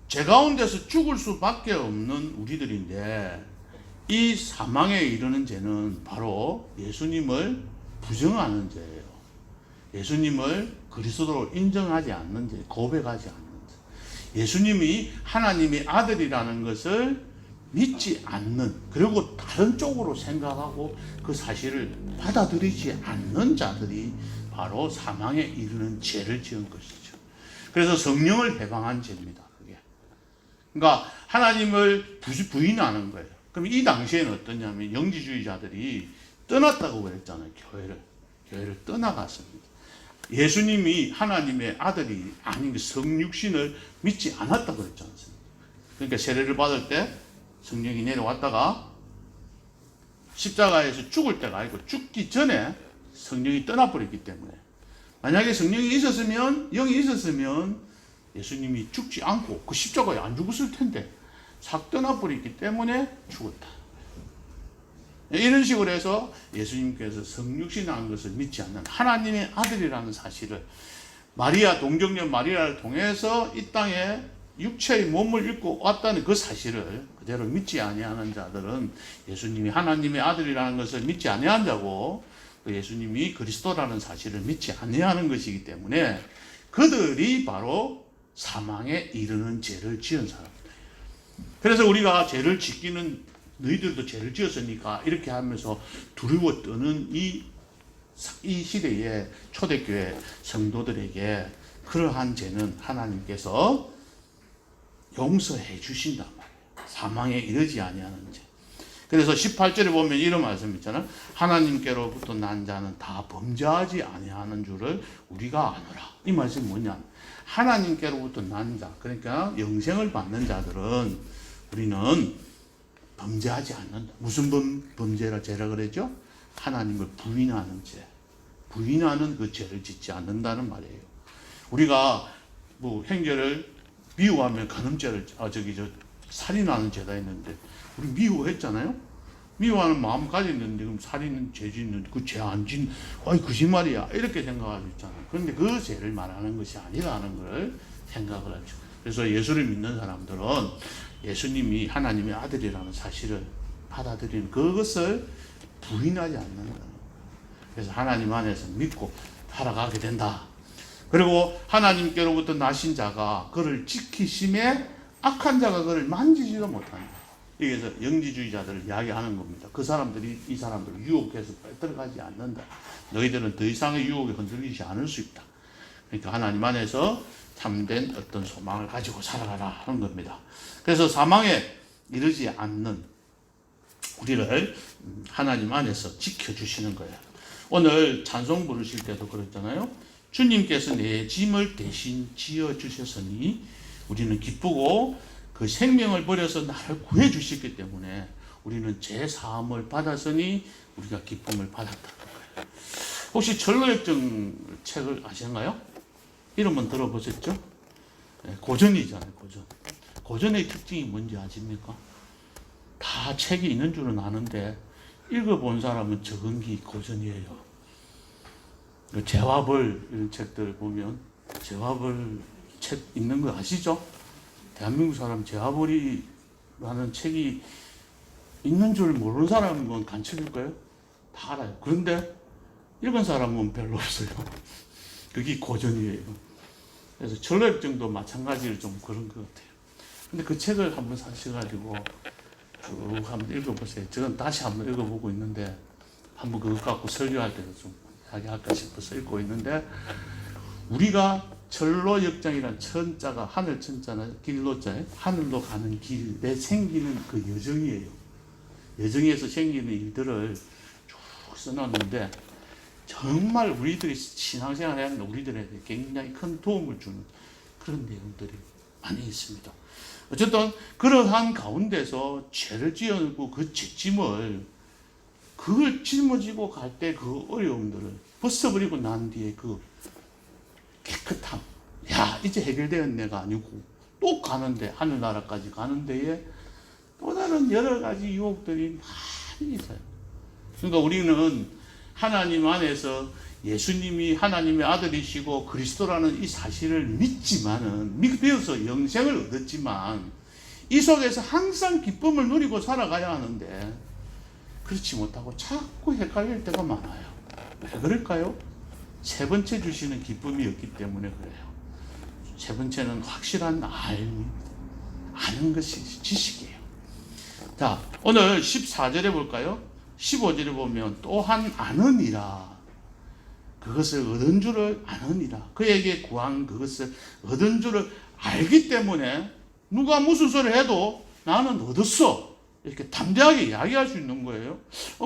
죄 가운데서 죽을 수밖에 없는 우리들인데, 이 사망에 이르는 죄는 바로 예수님을 부정하는 죄예요. 예수님을 그리스도로 인정하지 않는 죄, 고백하지 않는 죄. 예수님이 하나님의 아들이라는 것을 믿지 않는, 그리고 다른 쪽으로 생각하고 그 사실을 받아들이지 않는 자들이 바로 사망에 이르는 죄를 지은 것이죠. 그래서 성령을 해방한 죄입니다. 그게. 그러니까 하나님을 부인하는 거예요. 그럼 이 당시에는 어떠냐면 영지주의자들이 떠났다고 그랬잖아요. 교회를 떠나갔습니다. 예수님이 하나님의 아들이 아닌 성육신을 믿지 않았다고 그랬지 않습니까? 그러니까 세례를 받을 때 성령이 내려왔다가 십자가에서 죽을 때가 아니고 죽기 전에 성령이 떠나버렸기 때문에, 만약에 성령이 있었으면, 영이 있었으면 예수님이 죽지 않고 그 십자가에 안 죽었을 텐데 싹 떠나버렸기 때문에 죽었다. 이런 식으로 해서 예수님께서 성육신한 것을 믿지 않는 하나님의 아들이라는 사실을, 마리아, 동정녀 마리아를 통해서 이 땅에 육체의 몸을 입고 왔다는 그 사실을 그대로 믿지 아니하는 자들은 예수님이 하나님의 아들이라는 것을 믿지 아니한 자고, 예수님이 그리스도라는 사실을 믿지 아니하는 것이기 때문에 그들이 바로 사망에 이르는 죄를 지은 사람들. 그래서 우리가 죄를 짓기는, 너희들도 죄를 지었으니까 이렇게 하면서 두려워 떠는 이 시대의 초대교회 성도들에게 그러한 죄는 하나님께서 용서해 주신단 말이에요. 사망에 이르지 아니하는 죄. 그래서 18절에 보면 이런 말씀 있잖아요. 하나님께로부터 난 자는 다 범죄하지 아니하는 줄을 우리가 아노라. 이 말씀이 뭐냐? 하나님께로부터 난 자, 그러니까 영생을 받는 자들은 우리는 범죄하지 않는다. 무슨 범죄라 죄라 그랬죠? 하나님을 부인하는 죄. 부인하는 그 죄를 짓지 않는다는 말이에요. 우리가 뭐 행죄를 미워하면 간음죄를 살인하는 죄가 있는데 우리 미워했잖아요. 미워하는 마음 가졌는데 그럼 살인은 죄 짓는데 그 죄 안 짓는 아이 거짓말이야 이렇게 생각할 수 있잖아요. 그런데 그 죄를 말하는 것이 아니라는 걸 생각을 하죠. 그래서 예수를 믿는 사람들은 예수님이 하나님의 아들이라는 사실을 받아들이는 그것을 부인하지 않는다. 그래서 하나님 안에서 믿고 살아가게 된다. 그리고 하나님께로부터 나신 자가 그를 지키심에 악한 자가 그를 만지지도 못한다. 여기서 영지주의자들을 이야기하는 겁니다. 그 사람들이 이 사람들을 유혹해서 빼들어가지 않는다. 너희들은 더 이상의 유혹에 흔들리지 않을 수 있다. 그러니까 하나님 안에서 참된 어떤 소망을 가지고 살아가라 하는 겁니다. 그래서 사망에 이르지 않는 우리를 하나님 안에서 지켜주시는 거예요. 오늘 찬송 부르실 때도 그랬잖아요. 주님께서 내 짐을 대신 지어주셨으니 우리는 기쁘고 그 생명을 버려서 나를 구해 주셨기 때문에 우리는 죄 사함을 받았으니 우리가 기쁨을 받았다는 거예요. 혹시 철로역정 책을 아시나요? 이름은 들어보셨죠? 고전이잖아요. 고전의 특징이 뭔지 아십니까? 다 책이 있는 줄은 아는데 읽어본 사람은 적은 게 고전이에요. 재화벌 이런 책들 보면 재화벌 책 읽는 거 아시죠? 대한민국 사람 재화벌이라는 책이 있는 줄 모르는 사람은 건 간첩일 거예요? 다 알아요. 그런데 읽은 사람은 별로 없어요. 그게 고전이에요. 그래서 철로역정도 마찬가지로 좀 그런 것 같아요. 근데 그 책을 한번 사셔가지고 쭉 한번 읽어보세요. 저는 다시 한번 읽어보고 있는데 한번 그것 갖고 설교할 때도 좀 이야기할까 싶어서 읽고 있는데 우리가 철로역정이란 천자가 하늘 천자는 길로자에 하늘로 가는 길에 생기는 그 여정이에요. 여정에서 생기는 일들을 쭉 써놨는데 정말 우리들이 신앙생활 하는 우리들에게 굉장히 큰 도움을 주는 그런 내용들이 많이 있습니다. 어쨌든 그러한 가운데서 죄를 지었고 그 죄짐을 그걸 짊어지고 갈 때 그 어려움들을 벗어버리고 난 뒤에 그 깨끗함. 야, 이제 해결되었네가 아니고 또 가는데 하늘나라까지 가는 데에 또 다른 여러 가지 유혹들이 많이 있어요. 그러니까 우리는 하나님 안에서 예수님이 하나님의 아들이시고 그리스도라는 이 사실을 믿지만은 믿어서 영생을 얻었지만 이 속에서 항상 기쁨을 누리고 살아가야 하는데 그렇지 못하고 자꾸 헷갈릴 때가 많아요. 왜 그럴까요? 세 번째 주시는 기쁨이 없기 때문에 그래요. 세 번째는 확실한 아는 것이 지식이에요. 자, 오늘 14절에 볼까요? 15절에 보면 또한 아느니라. 그것을 얻은 줄을 아느니라. 그에게 구한 그것을 얻은 줄을 알기 때문에 누가 무슨 소리를 해도 나는 얻었어. 이렇게 담대하게 이야기할 수 있는 거예요.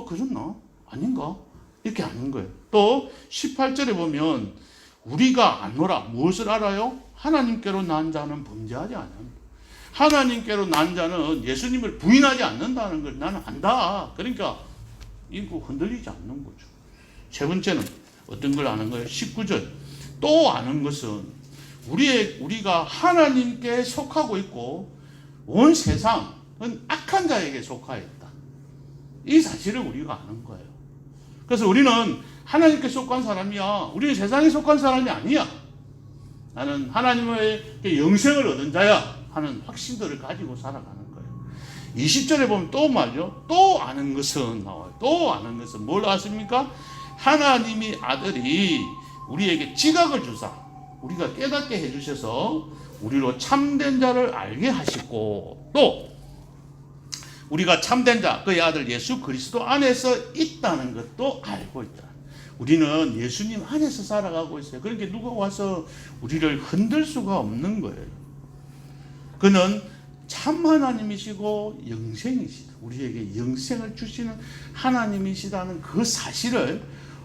그랬나? 아닌가? 이렇게 아는 거예요. 또 18절에 보면 우리가 아노라. 무엇을 알아요? 하나님께로 난 자는 범죄하지 않는다. 하나님께로 난 자는 예수님을 부인하지 않는다는 걸 나는 안다. 그러니까 이거 흔들리지 않는 거죠. 세 번째는 어떤 걸 아는 거예요? 19절. 또 아는 것은 우리가 하나님께 속하고 있고 온 세상은 악한 자에게 속하였다. 이 사실을 우리가 아는 거예요. 그래서 우리는 하나님께 속한 사람이야. 우리는 세상에 속한 사람이 아니야. 나는 하나님의 영생을 얻은 자야 하는 확신들을 가지고 살아가는 거예요. 20절에 보면 또 말이죠. 또 아는 것은 나와요. 또 아는 것은 뭘 아십니까? 하나님이 아들이 우리에게 지각을 주사 우리가 깨닫게 해주셔서 우리로 참된 자를 알게 하시고 또 우리가 참된 자 그의 아들 예수 그리스도 안에서 있다는 것도 알고 있다. 우리는 예수님 안에서 살아가고 있어요. 그러니까 누가 와서 우리를 흔들 수가 없는 거예요. 그는 참 하나님이시고 영생이시다. 우리에게 영생을 주시는 하나님이시다는 그 사실을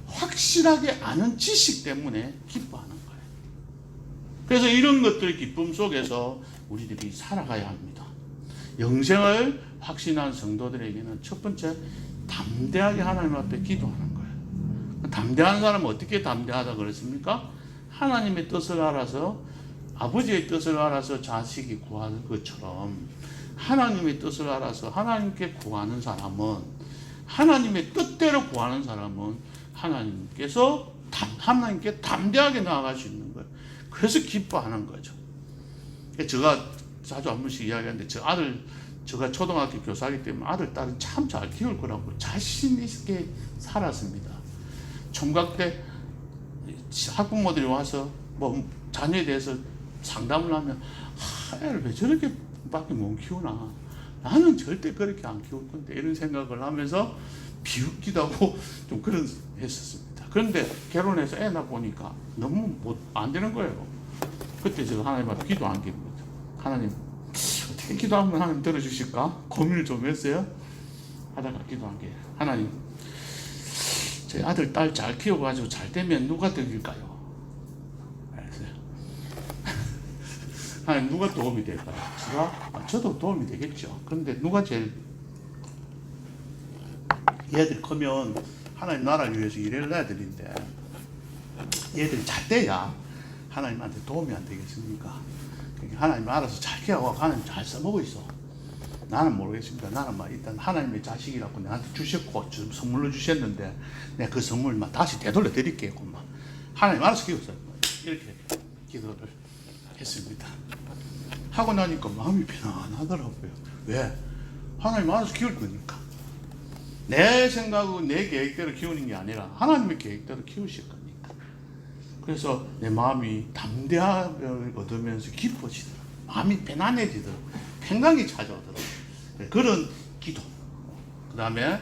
확실하게 아는 지식 때문에 기뻐하는 거예요. 그래서 이런 것들 기쁨 속에서 우리들이 살아가야 합니다. 영생을 확신한 성도들에게는 첫 번째, 담대하게 하나님 앞에 기도하는 거예요. 담대한 사람은 어떻게 담대하다 그랬습니까? 하나님의 뜻을 알아서, 아버지의 뜻을 알아서 자식이 구하는 것처럼 하나님의 뜻을 알아서 하나님께 구하는 사람은, 하나님의 뜻대로 구하는 사람은 하나님께 담대하게 나아갈 수 있는 거예요. 그래서 기뻐하는 거죠. 제가 자주 한 번씩 이야기하는데, 제가 초등학교 교사이기 때문에 아들, 딸은 참 잘 키울 거라고 자신 있게 살았습니다. 총각 때 학부모들이 와서 뭐 자녀에 대해서 상담을 하면, 애를 왜 저렇게 밖에 못 키우나, 나는 절대 그렇게 안 키울 건데, 이런 생각을 하면서 비웃기도 하고 좀 그런 했었습니다. 그런데 결혼해서 애 낳아 보니까 너무 안 되는 거예요. 그때 제가 하나님 앞에 기도한 게 뭐죠? 하나님, 어떻게 기도하면 하나님 들어주실까? 고민을 좀 했어요. 하다가 기도한 게, 하나님, 제 아들, 딸 잘 키워가지고 잘 되면 누가 득일까요? 알았어요. 하나님, 누가 도움이 될까요? 제가? 저도 도움이 되겠죠. 그런데 누가 제일, 얘들 크면 하나님 나라를 위해서 일할 애들인데, 얘들 잘 돼야 하나님한테 도움이 안 되겠습니까? 하나님 알아서 잘 키워가고 하나님 잘 써먹고 있어. 나는 모르겠습니다. 나는 일단 하나님의 자식이라고 내한테 주셨고 선물로 주셨는데, 내가 그 선물 다시 되돌려 드릴게요. 하나님 알아서 키우세요. 이렇게 기도를 했습니다. 하고 나니까 마음이 편안하더라고요. 왜? 하나님 알아서 키울 거니까. 내 생각하고 내 계획대로 키우는 게 아니라 하나님의 계획대로 키우실 거니까. 그래서 내 마음이 담대함을 얻으면서 기뻐지더라고요. 마음이 편안해지더라고요. 평강이 찾아오더라고요. 그런 기도. 그 다음에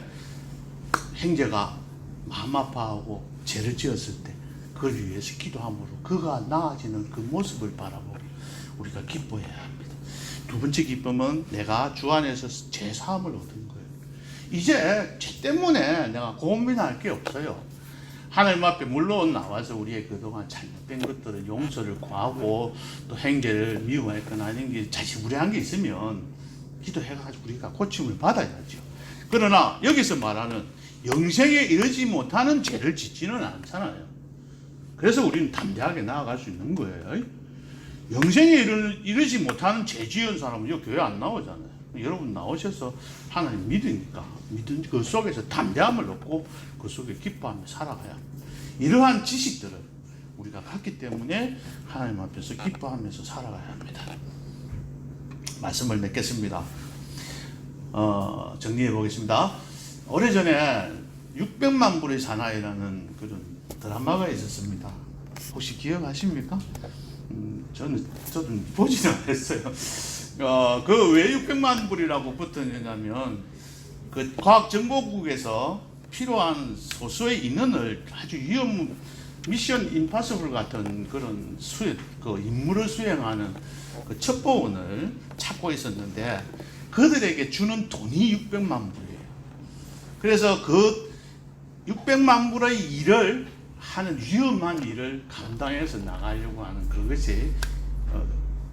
형제가 마음 아파하고 죄를 지었을 때 그걸 위해서 기도함으로 그가 나아지는 그 모습을 바라보고 우리가 기뻐해야 합니다. 두 번째 기쁨은 내가 주 안에서 죄 사함을 얻은 거예요. 이제 죄 때문에 내가 고민할 게 없어요. 하나님 앞에 물론 나와서 우리의 그동안 잘못된 것들을 용서를 구하고 또 형제를 미워했거나 아닌 게 자시무례한 게 있으면 기도해가지고 우리가 고침을 받아야죠. 그러나 여기서 말하는 영생에 이르지 못하는 죄를 짓지는 않잖아요. 그래서 우리는 담대하게 나아갈 수 있는 거예요. 영생에 이르지 못하는 죄 지은 사람은 이 교회 안 나오잖아요. 여러분 나오셔서 하나님 믿으니까 믿은 그 속에서 담대함을 얻고 그 속에 기뻐하며 살아가야 합니다. 이러한 지식들을 우리가 갖기 때문에 하나님 앞에서 기뻐하면서 살아가야 합니다. 말씀을 맺겠습니다. 정리해 보겠습니다. 오래전에 600만 불의 사나이라는 그런 드라마가 있었습니다. 혹시 기억하십니까? 저도 보지는 않았어요. 그 왜 600만 불이라고 붙었냐면, 그 과학정보국에서 필요한 소수의 인원을 아주 미션 임파서블 같은 그런 그 임무를 수행하는 그 첩보원을 찾고 있었는데, 그들에게 주는 돈이 600만 불이에요. 그래서 그 600만 불의 일을 하는 위험한 일을 감당해서 나가려고 하는 그것이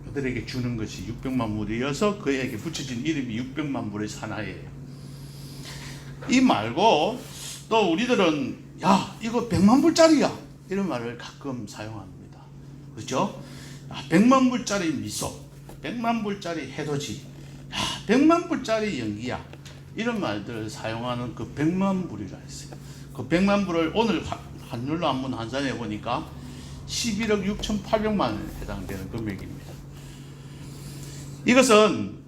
그들에게 주는 것이 600만 불이어서 그에게 붙여진 이름이 600만 불의 사나이예요. 이 말고 또 우리들은 야 이거 100만 불짜리야 이런 말을 가끔 사용합니다. 그렇죠? 100만 불짜리 미소, 100만 불짜리 해돋이, 100만 불짜리 연기야, 이런 말들을 사용하는 그 100만 불이라 했어요. 그 100만 불을 오늘 환율로 한번 환산해 보니까 11억 6,800만 원에 해당되는 금액입니다. 이것은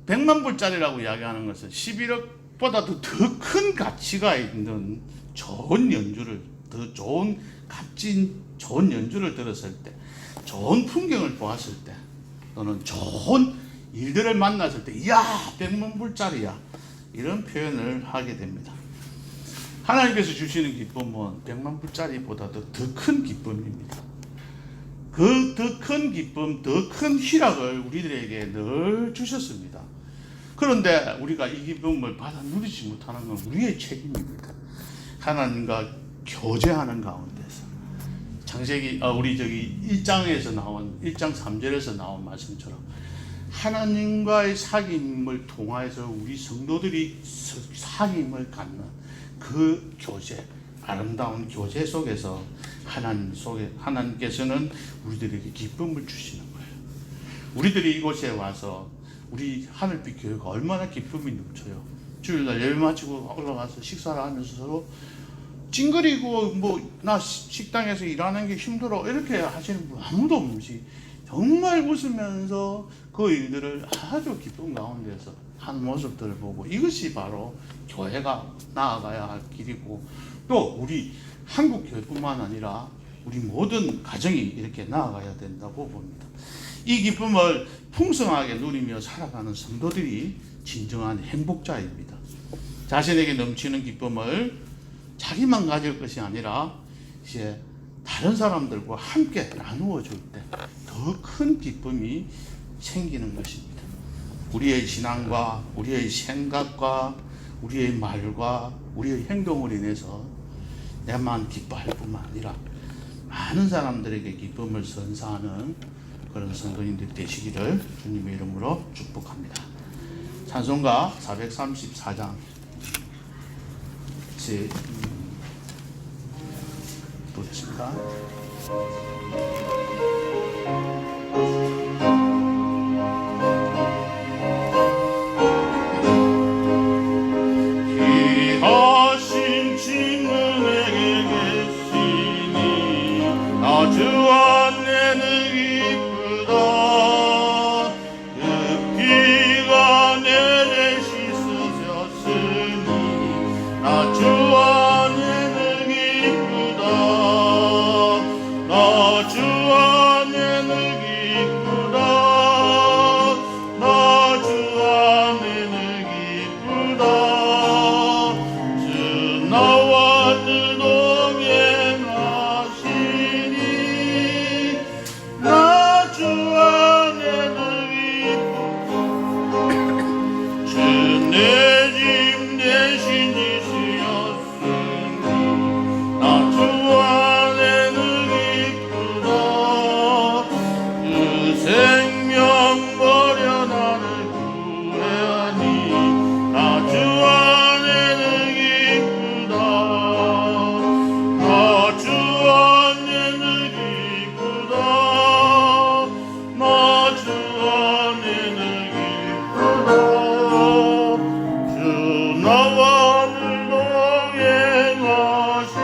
100만 불짜리라고 이야기하는 것은 11억보다도 더 큰 가치가 있는 좋은 연주를, 더 좋은 값진 좋은 연주를 들었을 때, 좋은 풍경을 보았을 때, 또는 좋은 일들을 만났을 때, 이야 100만 불짜리야, 이런 표현을 하게 됩니다. 하나님께서 주시는 기쁨은 100만 불짜리보다도 더 큰 기쁨입니다. 그 더 큰 기쁨, 더 큰 희락을 우리들에게 늘 주셨습니다. 그런데 우리가 이 기쁨을 받아 누리지 못하는 건 우리의 책임입니다. 하나님과 교제하는 가운데서 창세기 우리 1장에서 나온 1장 3절에서 나온 말씀처럼 하나님과의 사귐을 통하여서 우리 성도들이 사귐을 갖는 그 교제, 아름다운 교제 속에서 하나님께서는 우리들에게 기쁨을 주시는 거예요. 우리들이 이곳에 와서 우리 하늘빛 교회가 얼마나 기쁨이 넘쳐요. 주일날 예배 마치고 올라가서 식사를 하면서 서로 찡그리고 나 식당에서 일하는 게 힘들어 이렇게 하시는 분 아무도 없이 정말 웃으면서 그 일들을 아주 기쁨 가운데서 한 모습들을 보고, 이것이 바로 교회가 나아가야 할 길이고, 또 우리 한국 교회뿐만 아니라 우리 모든 가정이 이렇게 나아가야 된다고 봅니다. 이 기쁨을 풍성하게 누리며 살아가는 성도들이 진정한 행복자입니다. 자신에게 넘치는 기쁨을 자기만 가질 것이 아니라 이제 다른 사람들과 함께 나누어 줄 때 더 큰 기쁨이 생기는 것입니다. 우리의 신앙과 우리의 생각과 우리의 말과 우리의 행동을 인해서 내만 기뻐할 뿐만 아니라 많은 사람들에게 기쁨을 선사하는 그런 성도님들 되시기를 주님의 이름으로 축복합니다. 찬송가 434장 보겠습니다. 귀하신 친구에게 계시니 나 주 안에는 기쁘다. 그 피가 내를 씻으셨으니 나 주 안에는 기쁘다. 나 주 안에는 기쁘다. 나 주 안에는 기쁘다. 주 나와 늘 동행하시니 나 주 안에는 기쁘다. 주 내 집 대신 지시었으니 나 주 안에는 기쁘다. 그 생명 버려 나를 구해하니 나 주 안에는 기쁘다. 나 주 안에는 기쁘다. 나 주 안에는 기쁘다. 주 나와 늘 동행하시니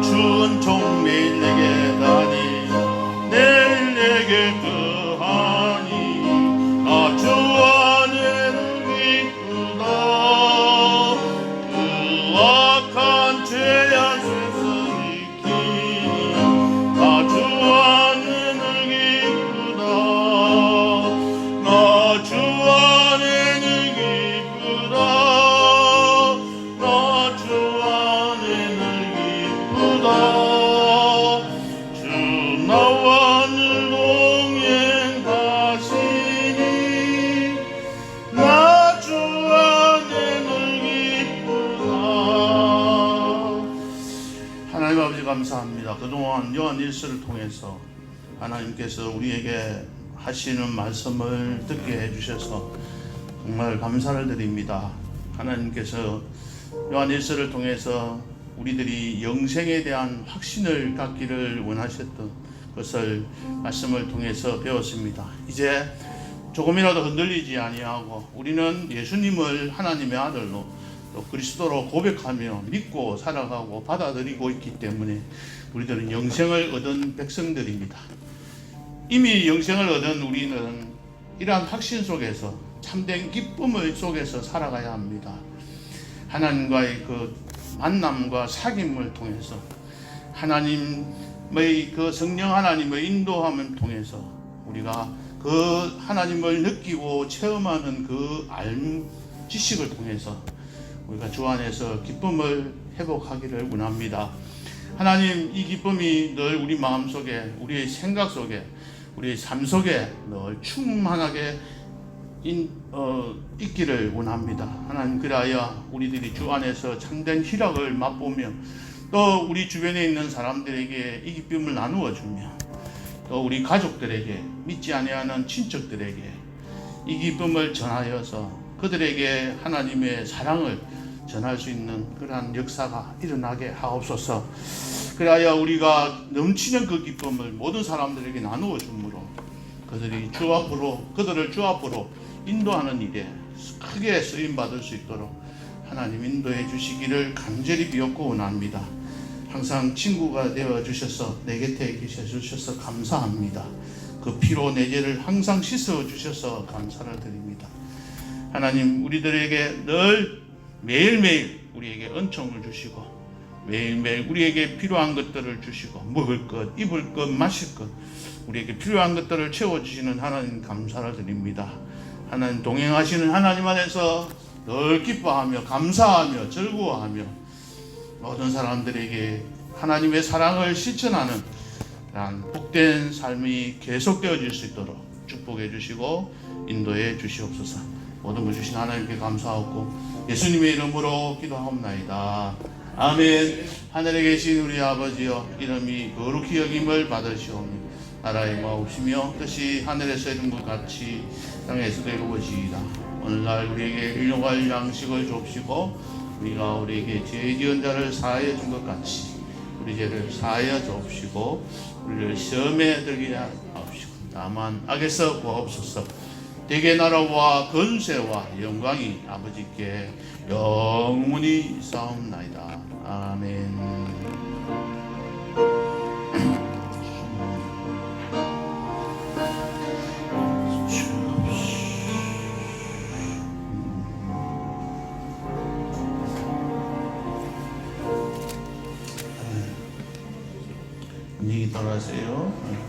주은 종매일 내게 다니 내일 내게 거하니 나 주 안에는 기쁘다. 그 악한 죄악 세상이키니 나 주 안에는 기쁘다. 나 주 안에는 기쁘다. 나 주 안에는 기쁘다. 주 나와 늘 동행하시니 나 주 안에는 기쁘다. 하나님 아버지 감사합니다. 그동안 요한 1서를 통해서 하나님께서 우리에게 하시는 말씀을 듣게 해주셔서 정말 감사를 드립니다. 하나님께서 요한 1서를 통해서 우리들이 영생에 대한 확신을 갖기를 원하셨던 것을 말씀을 통해서 배웠습니다. 이제 조금이라도 흔들리지 아니하고 우리는 예수님을 하나님의 아들로 또 그리스도로 고백하며 믿고 살아가고 받아들이고 있기 때문에 우리들은 영생을 얻은 백성들입니다. 이미 영생을 얻은 우리는 이러한 확신 속에서 참된 기쁨을 속에서 살아가야 합니다. 하나님과의 그 만남과 사귐을 통해서 하나님의 그 성령 하나님의 인도함을 통해서 우리가 그 하나님을 느끼고 체험하는 그 지식을 통해서 우리가 주 안에서 기쁨을 회복하기를 원합니다. 하나님, 이 기쁨이 늘 우리 마음속에, 우리의 생각 속에, 우리의 삶 속에 늘 충만하게 있기를 원합니다. 하나님, 그리하여 우리들이 주 안에서 참된 희락을 맛보며 또 우리 주변에 있는 사람들에게 이 기쁨을 나누어 주며 또 우리 가족들에게, 믿지 아니하는 친척들에게 이 기쁨을 전하여서 그들에게 하나님의 사랑을 전할 수 있는 그러한 역사가 일어나게 하옵소서. 그리하여 우리가 넘치는 그 기쁨을 모든 사람들에게 나누어 주므로 그들을 주 앞으로 인도하는 일에 크게 쓰임 받을 수 있도록 하나님 인도해 주시기를 간절히 비옵고 원합니다. 항상 친구가 되어 주셔서 내 곁에 계셔 주셔서 감사합니다. 그 피로 내 죄를 항상 씻어 주셔서 감사를 드립니다. 하나님, 우리들에게 늘 매일매일 우리에게 은총을 주시고 매일매일 우리에게 필요한 것들을 주시고 먹을 것, 입을 것, 마실 것, 우리에게 필요한 것들을 채워주시는 하나님 감사를 드립니다. 하나님, 동행하시는 하나님 안에서 늘 기뻐하며 감사하며 즐거워하며 모든 사람들에게 하나님의 사랑을 실천하는 복된 삶이 계속되어질 수 있도록 축복해 주시고 인도해 주시옵소서. 모든 걸 주신 하나님께 감사하고 예수님의 이름으로 기도하옵나이다. 아멘. 하늘에 계신 우리 아버지여, 이름이 거룩히 여김을 받으시오며 나라의 마옵시며 뜻이 하늘에서 이룬 것 같이 땅에서도 이루어지이다. 오늘날 우리에게 일용할 양식을 줍시고 우리가 우리에게 죄 지은 자를 사하여 준 것 같이 우리 죄를 사하여 주옵시고 우리를 시험에 들게 하옵시고 다만 악에서 구하옵소서. 대개 나라와 권세와 영광이 아버지께 영원히 있사옵나이다. 아멘. 분위기 따라하세요.